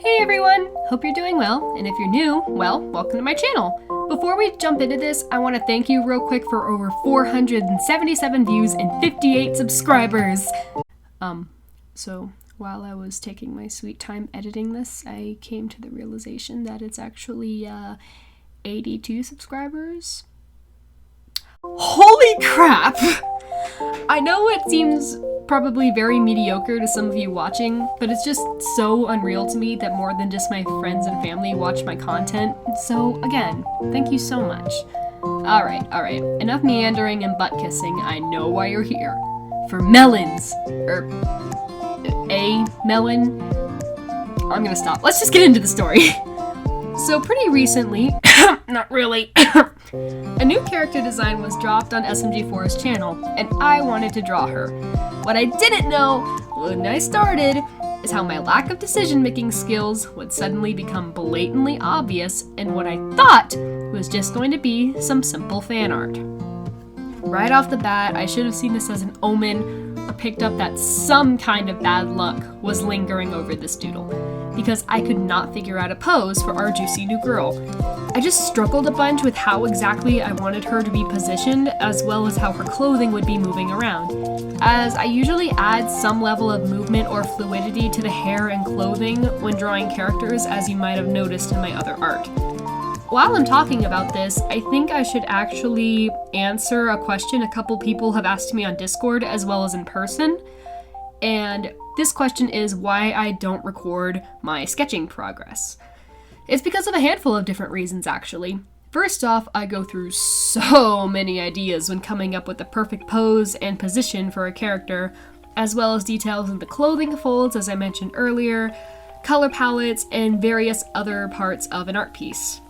Hey everyone! Hope you're doing well, and if you're new, well, welcome to my channel. Before we jump into this, I want to thank you real quick for over 477 views and 58 subscribers! So while I was taking my sweet time editing this, I came to the realization that it's actually, 82 subscribers. Holy crap! I know it seems probably very mediocre to some of you watching, but it's just so unreal to me that more than just my friends and family watch my content. So again, thank you so much. Alright, enough meandering and butt kissing. I know why you're here. For melons. A melon. I'm gonna stop. Let's just get into the story. So pretty recently, not really, a new character design was dropped on SMG4's channel, and I wanted to draw her. What I didn't know when I started is how my lack of decision-making skills would suddenly become blatantly obvious in what I thought was just going to be some simple fan art. Right off the bat, I should have seen this as an omen or picked up that some kind of bad luck was lingering over this doodle, because I could not figure out a pose for our juicy new girl. I just struggled a bunch with how exactly I wanted her to be positioned, as well as how her clothing would be moving around, as I usually add some level of movement or fluidity to the hair and clothing when drawing characters, as you might have noticed in my other art. While I'm talking about this, I think I should actually answer a question a couple people have asked me on Discord as well as in person, and this question is why I don't record my sketching progress. It's because of a handful of different reasons, actually. First off, I go through so many ideas when coming up with the perfect pose and position for a character, as well as details in the clothing folds, as I mentioned earlier, color palettes, and various other parts of an art piece.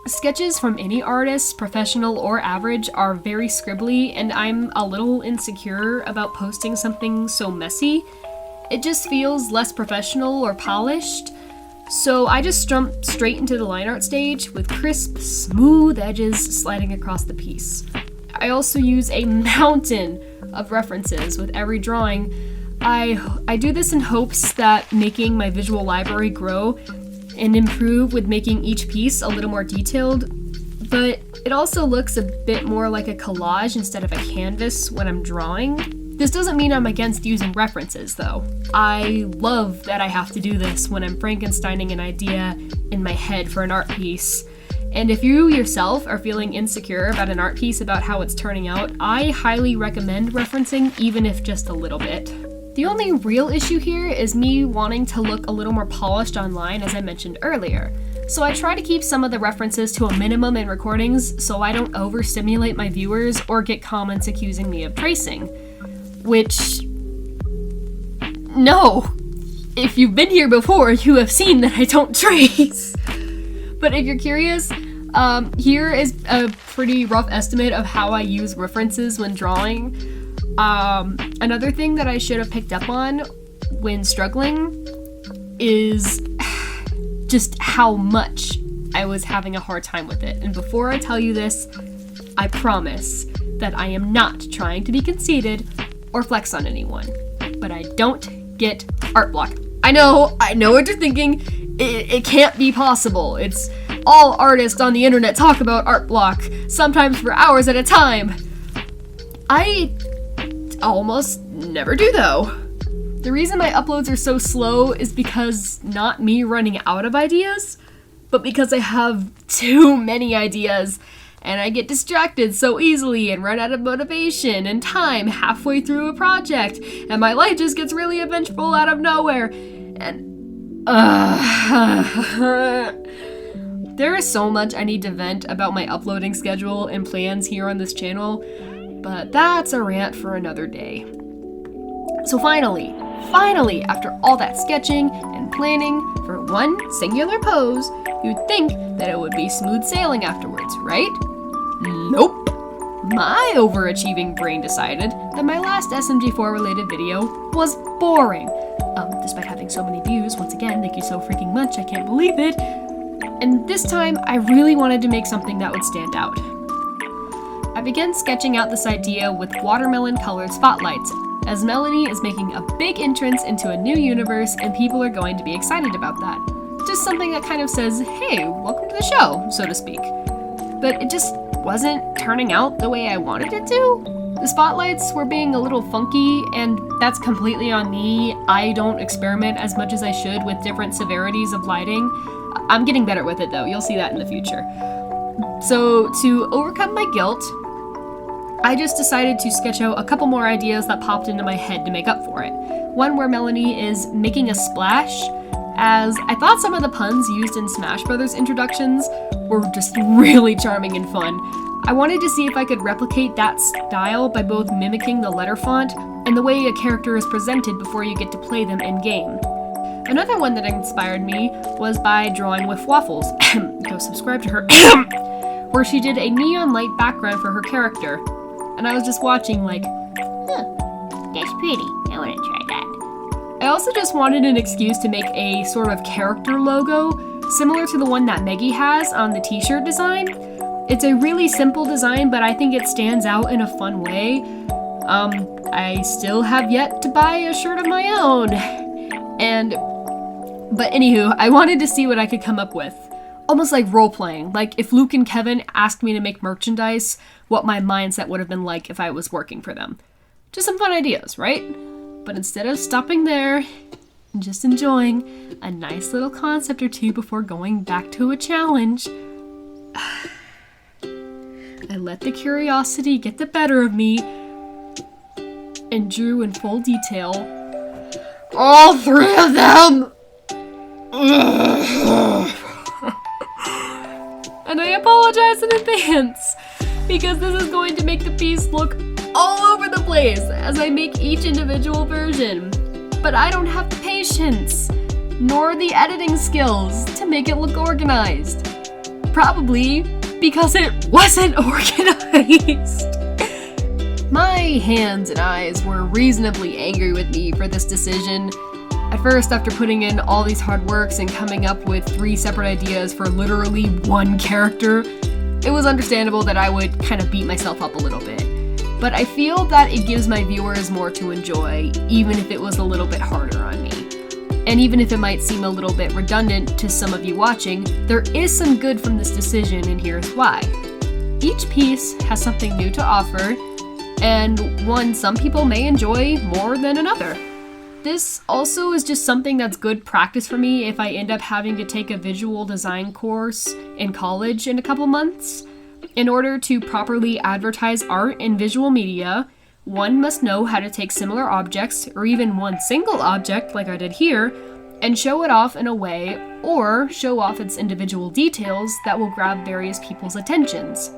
Sketches from any artist, professional or average, are very scribbly, and I'm a little insecure about posting something so messy. It just feels less professional or polished. So I just jump straight into the line art stage with crisp, smooth edges sliding across the piece. I also use a mountain of references with every drawing. I do this in hopes that making my visual library grow and improve with making each piece a little more detailed, but it also looks a bit more like a collage instead of a canvas when I'm drawing. This doesn't mean I'm against using references, though. I love that I have to do this when I'm Frankensteining an idea in my head for an art piece. And if you yourself are feeling insecure about an art piece about how it's turning out, I highly recommend referencing, even if just a little bit. The only real issue here is me wanting to look a little more polished online, as I mentioned earlier. So I try to keep some of the references to a minimum in recordings so I don't overstimulate my viewers or get comments accusing me of tracing. Which, no, if you've been here before, you have seen that I don't trace. But if you're curious, here is a pretty rough estimate of how I use references when drawing. Another thing that I should have picked up on when struggling is just how much I was having a hard time with it. And before I tell you this, I promise that I am not trying to be conceited or flex on anyone, but I don't get art block. I know what you're thinking. It can't be possible. It's all artists on the internet talk about art block, sometimes for hours at a time. I almost never do, though. The reason my uploads are so slow is because not me running out of ideas, but because I have too many ideas, and I get distracted so easily and run out of motivation and time halfway through a project, and my life just gets really eventful out of nowhere, and there is so much I need to vent about my uploading schedule and plans here on this channel, but that's a rant for another day. So finally, after all that sketching and planning for one singular pose, you'd think that it would be smooth sailing afterwards, right? Nope. My overachieving brain decided that my last SMG4 related video was boring. Despite having so many views, once again, thank you so freaking much, I can't believe it. And this time, I really wanted to make something that would stand out. I began sketching out this idea with watermelon colored spotlights as Melanie is making a big entrance into a new universe and people are going to be excited about that. Just something that kind of says, hey, welcome to the show, so to speak. But it just wasn't turning out the way I wanted it to. The spotlights were being a little funky, and that's completely on me. I don't experiment as much as I should with different severities of lighting. I'm getting better with it though, you'll see that in the future. So to overcome my guilt, I just decided to sketch out a couple more ideas that popped into my head to make up for it. One where Melanie is making a splash, as I thought some of the puns used in Smash Brothers introductions were just really charming and fun. I wanted to see if I could replicate that style by both mimicking the letter font and the way a character is presented before you get to play them in-game. Another one that inspired me was by drawing with waffles. Go subscribe to her. Where she did a neon light background for her character. And I was just watching like, that's pretty. I want to try that. I also just wanted an excuse to make a sort of character logo, similar to the one that Meggie has on the t-shirt design. It's a really simple design, but I think it stands out in a fun way. I still have yet to buy a shirt of my own. But anywho, I wanted to see what I could come up with. Almost like role-playing. Like if Luke and Kevin asked me to make merchandise, what my mindset would have been like if I was working for them. Just some fun ideas, right? But instead of stopping there and just enjoying a nice little concept or two before going back to a challenge, I let the curiosity get the better of me and drew in full detail all three of them! And I apologize in advance, because this is going to make the piece look all over the place as I make each individual version. But I don't have the patience, nor the editing skills to make it look organized. Probably because it wasn't organized. My hands and eyes were reasonably angry with me for this decision. At first, after putting in all these hard works and coming up with 3 separate ideas for literally one character, it was understandable that I would kind of beat myself up a little bit. But I feel that it gives my viewers more to enjoy, even if it was a little bit harder on me. And even if it might seem a little bit redundant to some of you watching, there is some good from this decision, and here's why. Each piece has something new to offer, and one some people may enjoy more than another. This also is just something that's good practice for me if I end up having to take a visual design course in college in a couple months. In order to properly advertise art in visual media, one must know how to take similar objects, or even one single object like I did here, and show it off in a way, or show off its individual details that will grab various people's attentions.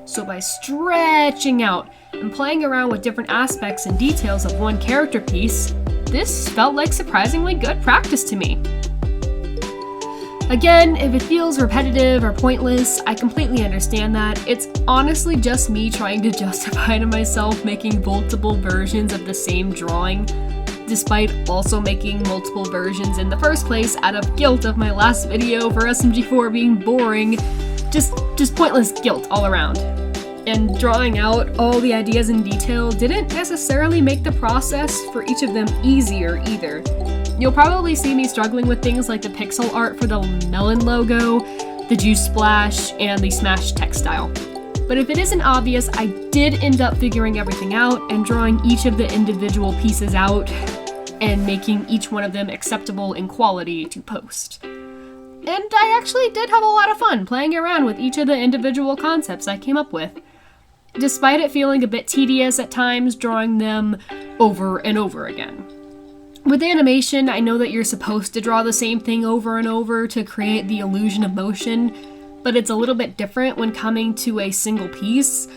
So by stretching out and playing around with different aspects and details of one character piece, this felt like surprisingly good practice to me. Again, if it feels repetitive or pointless, I completely understand that. It's honestly just me trying to justify to myself making multiple versions of the same drawing, despite also making multiple versions in the first place out of guilt of my last video for SMG4 being boring. Just pointless guilt all around. And drawing out all the ideas in detail didn't necessarily make the process for each of them easier either. You'll probably see me struggling with things like the pixel art for the melon logo, the juice splash, and the Smash textile. But if it isn't obvious, I did end up figuring everything out and drawing each of the individual pieces out and making each one of them acceptable in quality to post. And I actually did have a lot of fun playing around with each of the individual concepts I came up with, despite it feeling a bit tedious at times drawing them over and over again. With animation, I know that you're supposed to draw the same thing over and over to create the illusion of motion, but it's a little bit different when coming to a single piece.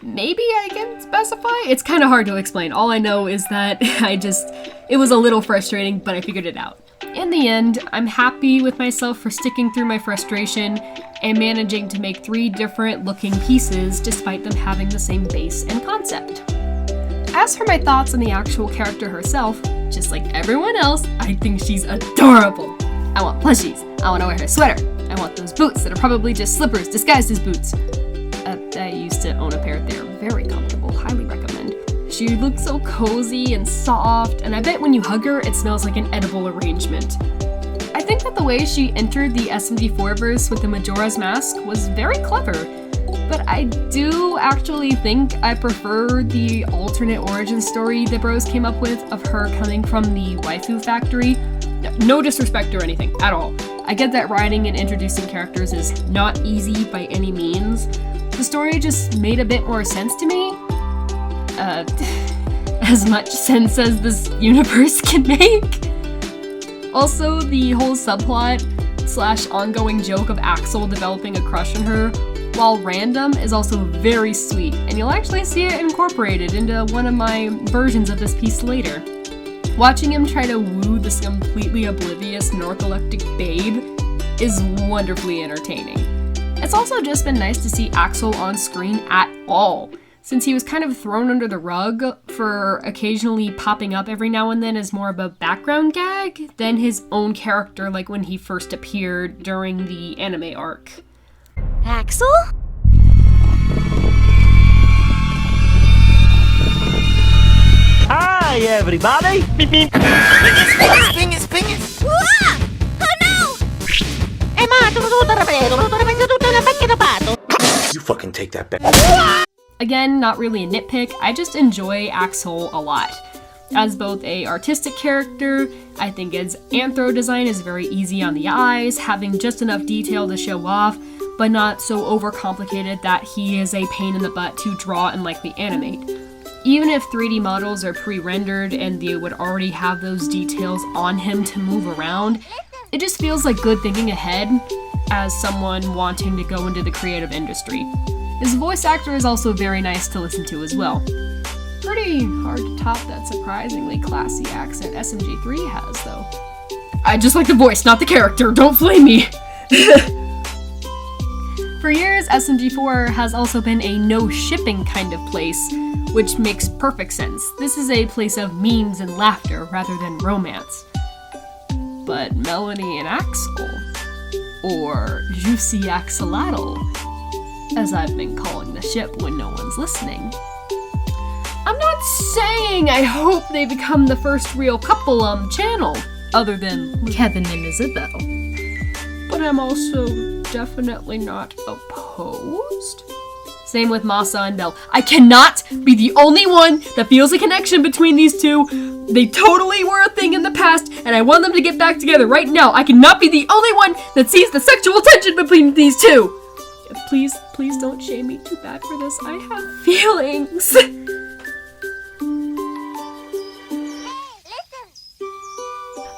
Maybe I can specify? It's kind of hard to explain. All I know is that it was a little frustrating, but I figured it out. In the end, I'm happy with myself for sticking through my frustration and managing to make 3 different looking pieces despite them having the same base and concept. As for my thoughts on the actual character herself, just like everyone else, I think she's adorable. I want plushies. I want to wear her sweater. I want those boots that are probably just slippers disguised as boots. I used to own a pair. They're very comfortable. Highly recommend. She looks so cozy and soft, and I bet when you hug her, it smells like an edible arrangement. I think that the way she entered the SMG4 verse with the Majora's Mask was very clever, but I do actually think I prefer the alternate origin story the bros came up with of her coming from the waifu factory. No disrespect or anything at all. I get that writing and introducing characters is not easy by any means. The story just made a bit more sense to me. As much sense as this universe can make. Also, the whole subplot / ongoing joke of Axel developing a crush on her, while random, is also very sweet, and you'll actually see it incorporated into one of my versions of this piece later. Watching him try to woo this completely oblivious narcoleptic babe is wonderfully entertaining. It's also just been nice to see Axel on screen at all, since he was kind of thrown under the rug for occasionally popping up every now and then as more of a background gag than his own character like when he first appeared during the anime arc. Axel? Hi, everybody! Beep, beep. Spingus! Oh no! You fucking take that back. Again, not really a nitpick, I just enjoy Axel a lot. As both a artistic character, I think his anthro design is very easy on the eyes, having just enough detail to show off, but not so overcomplicated that he is a pain in the butt to draw and likely animate. Even if 3D models are pre-rendered and they would already have those details on him to move around, it just feels like good thinking ahead as someone wanting to go into the creative industry. His voice actor is also very nice to listen to as well. Pretty hard to top that surprisingly classy accent SMG3 has, though. I just like the voice, not the character, don't flame me! For years, SMG4 has also been a no-shipping kind of place, which makes perfect sense. This is a place of memes and laughter rather than romance. But Melanie and Axel, or Juicy Axolotl, as I've been calling the ship when no one's listening. I'm not saying I hope they become the first real couple on the channel, other than Kevin and Isabel. But I'm also definitely not opposed. Same with Masa and Belle. I cannot be the only one that feels a connection between these two. They totally were a thing in the past, and I want them to get back together right now. I cannot be the only one that sees the sexual tension between these two. Please don't shame me too bad for this. I have feelings.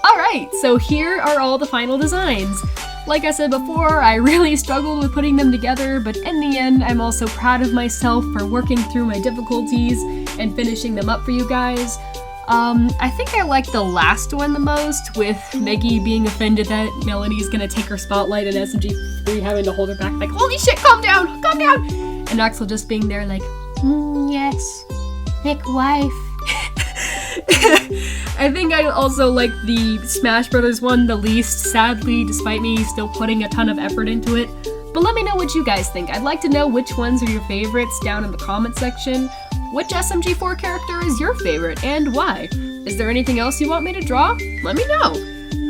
Alright, so here are all the final designs. Like I said before, I really struggled with putting them together, but in the end, I'm also proud of myself for working through my difficulties and finishing them up for you guys. I think I like the last one the most, with Meggy being offended that Melanie's gonna take her spotlight and SMG3 having to hold her back like, holy shit, calm down! And Axel just being there like, yes, Nick wife. I think I also like the Smash Brothers one the least, sadly, despite me still putting a ton of effort into it. But let me know what you guys think. I'd like to know which ones are your favorites down in the comment section. Which SMG4 character is your favorite and why? Is there anything else you want me to draw? Let me know.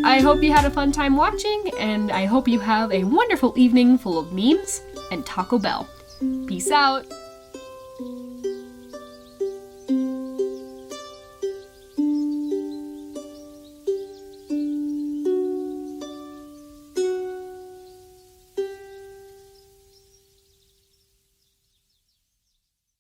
I hope you had a fun time watching, and I hope you have a wonderful evening full of memes and Taco Bell. Peace out.